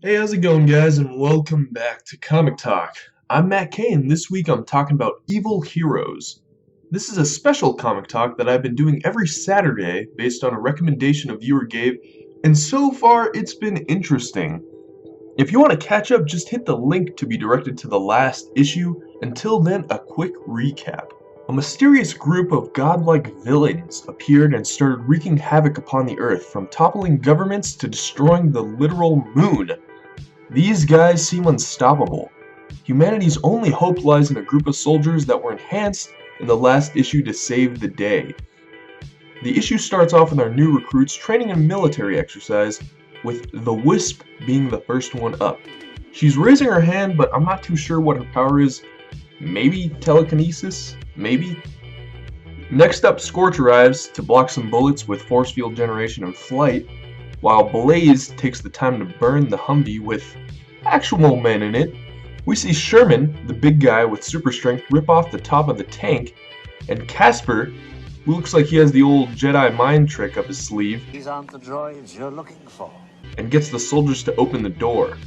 Hey, how's it going, guys, and welcome back to Comic Talk. I'm Matt K, and this week I'm talking about Evil Heroes. This is a special comic talk that I've been doing every Saturday based on a recommendation a viewer gave, and so far it's been interesting. If you want to catch up, just hit the link to be directed to the last issue. Until then, a quick recap. A mysterious group of godlike villains appeared and started wreaking havoc upon the Earth, from toppling governments to destroying the literal moon. These guys seem unstoppable. Humanity's only hope lies in a group of soldiers that were enhanced in the last issue to save the day. The issue starts off with our new recruits training in a military exercise, with the Wisp being the first one up. She's raising her hand, but I'm not too sure what her power is. Maybe telekinesis? Maybe? Next up, Scorch arrives to block some bullets with force field generation and flight, while Blaze takes the time to burn the Humvee with actual men in it. We see Sherman, the big guy with super strength, rip off the top of the tank, and Casper, who looks like he has the old Jedi mind trick up his sleeve, These aren't the droids you're looking for. and gets the soldiers to open the door.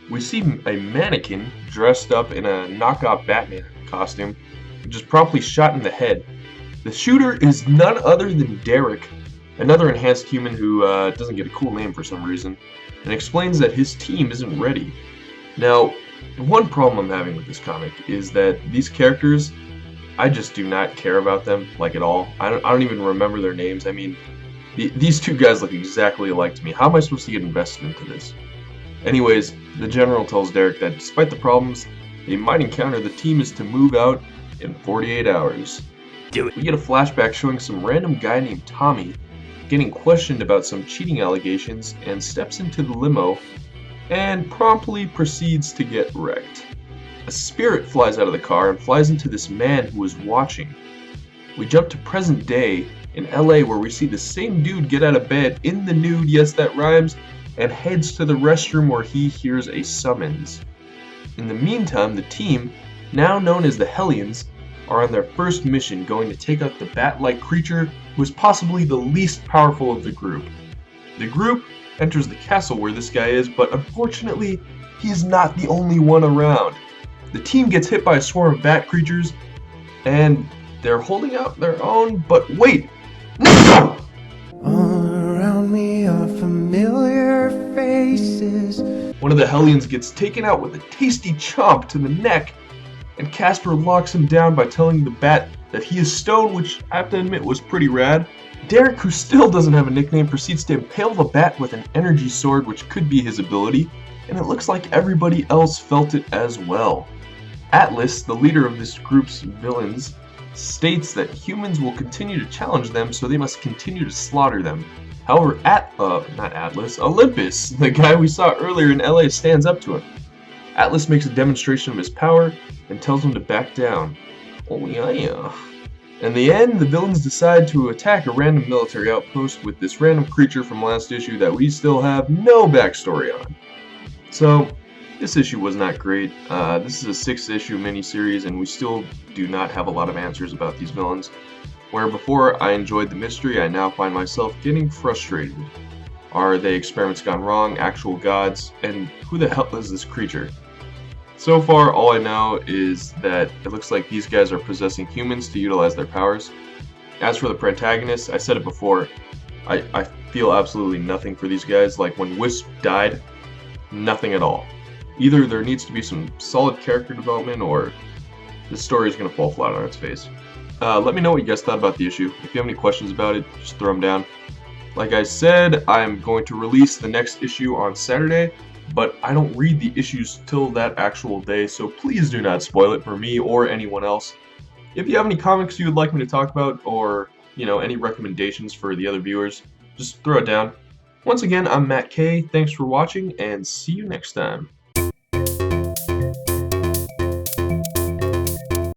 We see a mannequin dressed up in a knockoff Batman costume, which is promptly shot in the head. The shooter is none other than Derek, another enhanced human who doesn't get a cool name for some reason, and explains that his team isn't ready. Now, one problem I'm having with this comic is that these characters, I just do not care about them, like, at all. I don't even remember their names. I mean, these two guys look exactly alike to me. How am I supposed to get invested into this? Anyways, the general tells Derek that despite the problems they might encounter, the team is to move out in 48 hours. Do it. We get a flashback showing some random guy named Tommy getting questioned about some cheating allegations, and steps into the limo and promptly proceeds to get wrecked. A spirit flies out of the car and flies into this man who was watching. We jump to present day in LA, where we see the same dude get out of bed in the nude, yes that rhymes, and heads to the restroom where he hears a summons. In the meantime, the team, now known as the Hellions, are on their first mission, going to take out the bat-like creature who is possibly the least powerful of the group. The group enters the castle where this guy is, but unfortunately, he's not the only one around. The team gets hit by a swarm of bat creatures, and they're holding out their own, but wait! No! All around me are familiar faces. One of the Hellions gets taken out with a tasty chomp to the neck, and Casper locks him down by telling the bat that he is stoned, which I have to admit was pretty rad. Derek, who still doesn't have a nickname, proceeds to impale the bat with an energy sword, which could be his ability, and it looks like everybody else felt it as well. Atlas, the leader of this group's villains, states that humans will continue to challenge them, so they must continue to slaughter them. However, Olympus, the guy we saw earlier in LA, stands up to him. Atlas makes a demonstration of his power and tells him to back down. Oh yeah. In the end, the villains decide to attack a random military outpost with this random creature from last issue that we still have no backstory on. So, this issue was not great. This is a 6-issue miniseries, and we still do not have a lot of answers about these villains. Where before I enjoyed the mystery, I now find myself getting frustrated. Are they experiments gone wrong, actual gods, and who the hell is this creature? So far, all I know is that it looks like these guys are possessing humans to utilize their powers. As for the protagonists, I said it before, I feel absolutely nothing for these guys. Like, when Wisp died, nothing at all. Either there needs to be some solid character development, or this story is going to fall flat on its face. Let me know what you guys thought about the issue. If you have any questions about it, just throw them down. Like I said, I'm going to release the next issue on Saturday, but I don't read the issues till that actual day, so please do not spoil it for me or anyone else. If you have any comics you would like me to talk about, or, any recommendations for the other viewers, just throw it down. Once again, I'm Matt K. Thanks for watching, and see you next time.